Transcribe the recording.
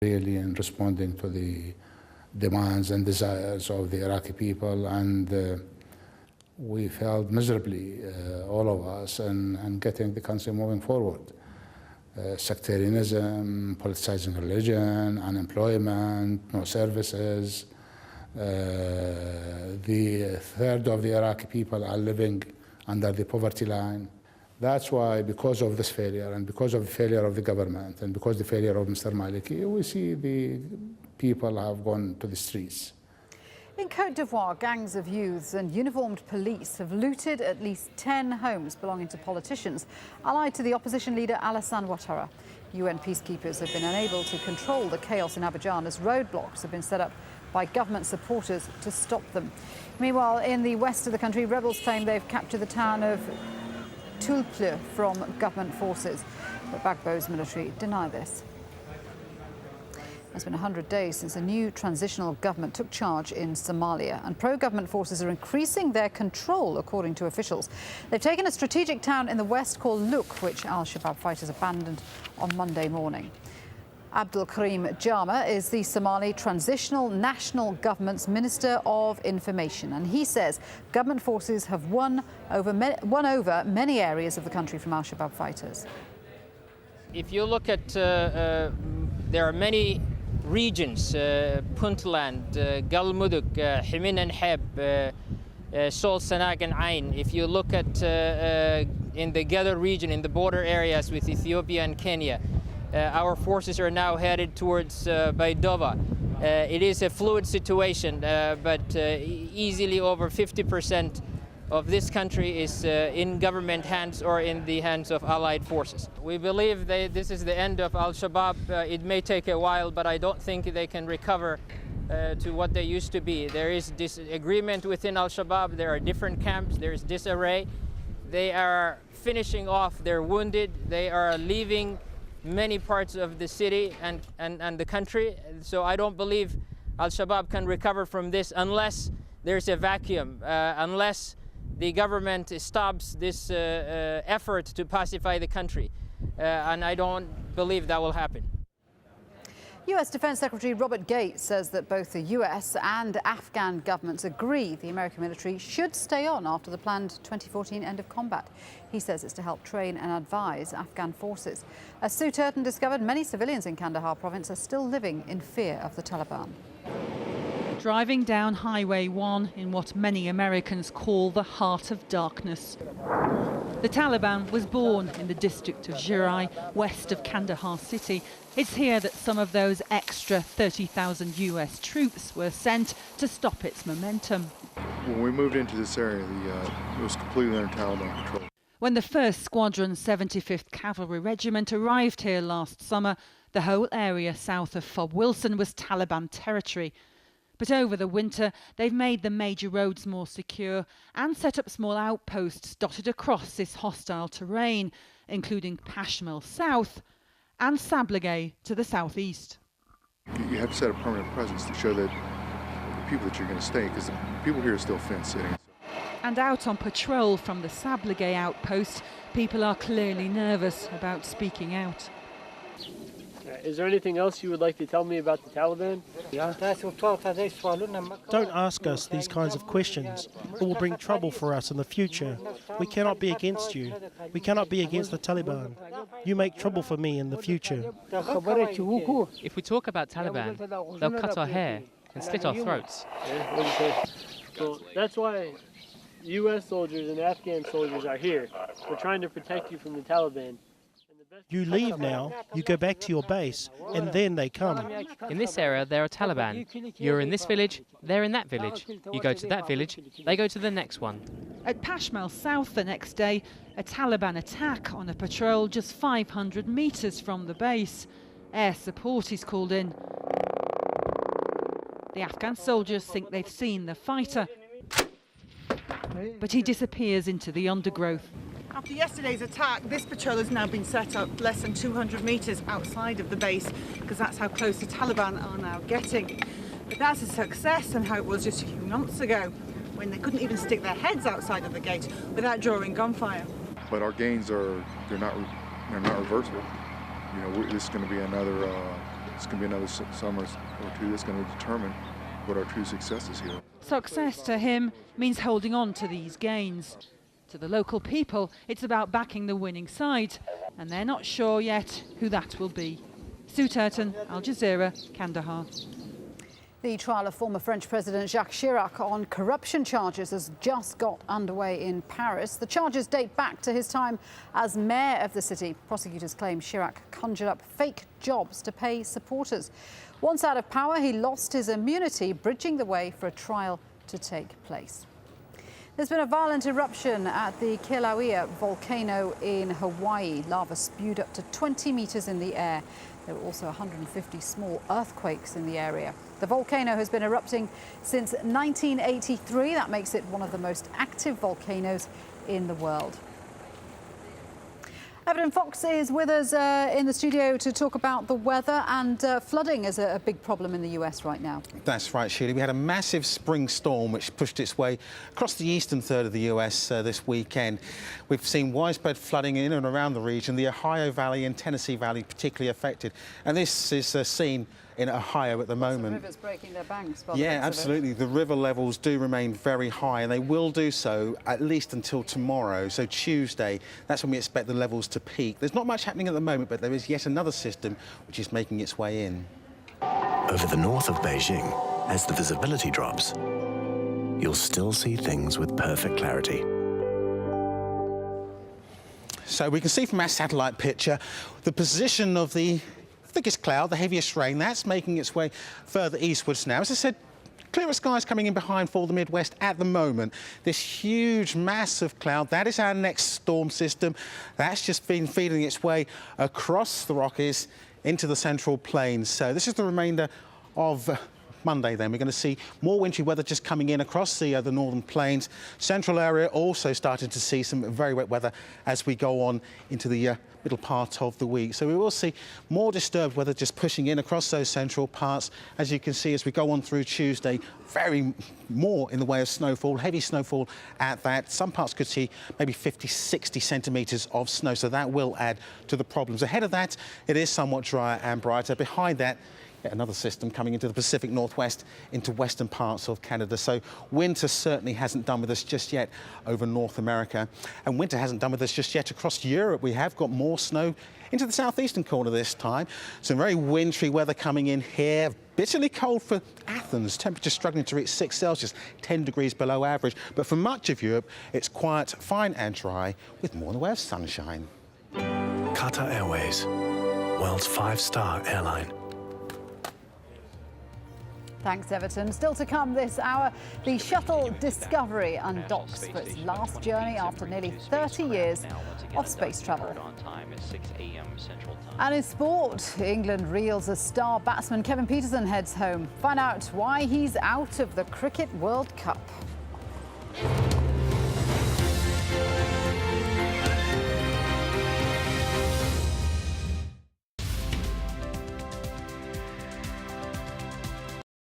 really in responding to the demands and desires of the Iraqi people, and we failed miserably, all of us, in getting the country moving forward. Sectarianism, politicizing religion, unemployment, no services. The third of the Iraqi people are living under the poverty line. That's why, because of this failure, and because of the failure of the government, and because of the failure of Mr. Maliki, we see the people have gone to the streets. In Côte d'Ivoire, gangs of youths and uniformed police have looted at least 10 homes belonging to politicians allied to the opposition leader Alassane Ouattara. UN peacekeepers have been unable to control the chaos in Abidjan as roadblocks have been set up by government supporters to stop them. Meanwhile, in the west of the country, rebels claim they've captured the town of Tulple from government forces, but Gbagbo's military deny this. It's been 100 days since a new transitional government took charge in Somalia, and pro-government forces are increasing their control, according to officials. They've taken a strategic town in the west called Luk, which al-Shabaab fighters abandoned on Monday morning. Abdul Karim Jama is the Somali Transitional National Government's Minister of Information, and he says government forces have won over many areas of the country from al-Shabaab fighters. If you look at, there are many regions, Puntland, Galmudug, Himin and Heb, Sol, Sanag and Ain. If you look at in the Gather region, in the border areas with Ethiopia and Kenya, our forces are now headed towards Baydova. It is a fluid situation, but easily over 50% of this country is in government hands or in the hands of allied forces. We believe this is the end of al-Shabaab. It may take a while, but I don't think they can recover to what they used to be. There is disagreement within al-Shabaab. There are different camps. There is disarray. They are finishing off their wounded. They are leaving many parts of the city and the country. So I don't believe al-Shabaab can recover from this unless there's a vacuum, unless the government stops this effort to pacify the country. And I don't believe that will happen. U.S. Defense Secretary Robert Gates says that both the U.S. and Afghan governments agree the American military should stay on after the planned 2014 end of combat. He says it's to help train and advise Afghan forces. As Sue Turton discovered, many civilians in Kandahar province are still living in fear of the Taliban. Driving down Highway 1 in what many Americans call the heart of darkness. The Taliban was born in the district of Jirai, west of Kandahar city. It's here that some of those extra 30,000 US troops were sent to stop its momentum. When we moved into this area, it was completely under Taliban control. When the 1st Squadron 75th Cavalry Regiment arrived here last summer, the whole area south of Fob Wilson was Taliban territory. But over the winter, they've made the major roads more secure and set up small outposts dotted across this hostile terrain, including Pashmel south and Sabligay to the southeast. You have to set a permanent presence to show that the people that you're going to stay, because the people here are still fence-sitting. And out on patrol from the Sabligay outpost, people are clearly nervous about speaking out. Is there anything else you would like to tell me about the Taliban? Don't ask us these kinds of questions. It will bring trouble for us in the future. We cannot be against you. We cannot be against the Taliban. You make trouble for me in the future. If we talk about Taliban, they'll cut our hair and slit our throats. So that's why U.S. soldiers and Afghan soldiers are here. We're trying to protect you from the Taliban. You leave now, you go back to your base, and then they come. In this area, there are Taliban. You're in this village, they're in that village. You go to that village, they go to the next one. At Pashmel South the next day, a Taliban attack on a patrol just 500 metres from the base. Air support is called in. The Afghan soldiers think they've seen the fighter, but he disappears into the undergrowth. After yesterday's attack, this patrol has now been set up less than 200 metres outside of the base, because that's how close the Taliban are now getting. But that's a success on how it was just a few months ago, when they couldn't even stick their heads outside of the gate without drawing gunfire. But our gains they're not reversible. You know, this is going to be another It's going to be another summer or two that's going to determine what our true success is here. Success to him means holding on to these gains. To the local people, it's about backing the winning side, and they're not sure yet who that will be. Sue Turton, Al Jazeera, Kandahar. The trial of former French President Jacques Chirac on corruption charges has just got underway in Paris. The charges date back to his time as mayor of the city. Prosecutors claim Chirac conjured up fake jobs to pay supporters. Once out of power, he lost his immunity, bridging the way for a trial to take place. There's been a violent eruption at the Kilauea volcano in Hawaii. Lava spewed up to 20 meters in the air. There were also 150 small earthquakes in the area. The volcano has been erupting since 1983. That makes it one of the most active volcanoes in the world. Everton Fox is with us in the studio to talk about the weather, and flooding is a big problem in the US right now. That's right, Sheila. We had a massive spring storm which pushed its way across the eastern third of the US this weekend. We've seen widespread flooding in and around the region, the Ohio Valley and Tennessee Valley particularly affected. And this is seen in Ohio at the moment. Rivers breaking their banks. Yeah, absolutely. The river levels do remain very high, and they will do so at least until tomorrow, so Tuesday. That's when we expect the levels to peak. There's not much happening at the moment, but there is yet another system which is making its way in. Over the north of Beijing, as the visibility drops, you'll still see things with perfect clarity. So we can see from our satellite picture the position of the thickest cloud, the heaviest rain, that's making its way further eastwards now. As I said, clearer skies coming in behind for the Midwest at the moment. This huge mass of cloud, that is our next storm system. That's just been feeding its way across the Rockies into the Central Plains. So this is the remainder of Monday then. We're going to see more wintry weather just coming in across the northern plains. Central area also starting to see some very wet weather as we go on into the middle part of the week. So we will see more disturbed weather just pushing in across those central parts. As you can see, as we go on through Tuesday, very more in the way of snowfall, heavy snowfall at that. Some parts could see maybe 50, 60 centimetres of snow, so that will add to the problems. Ahead of that, it is somewhat drier and brighter. Behind that, yet another system coming into the Pacific Northwest, into western parts of Canada. So winter certainly hasn't done with us just yet over North America. And winter hasn't done with us just yet across Europe. We have got more snow into the southeastern corner this time. Some very wintry weather coming in here. Bitterly cold for Athens. Temperature struggling to reach 6 Celsius, 10 degrees below average. But for much of Europe, it's quiet, fine and dry, with more in the way of sunshine. Qatar Airways, world's 5-star airline. Thanks, Everton. Still to come this hour, the shuttle Discovery undocks for its last journey after nearly 30 years of space travel. And in sport, England reels as star batsman Kevin Pietersen heads home. Find out why he's out of the Cricket World Cup.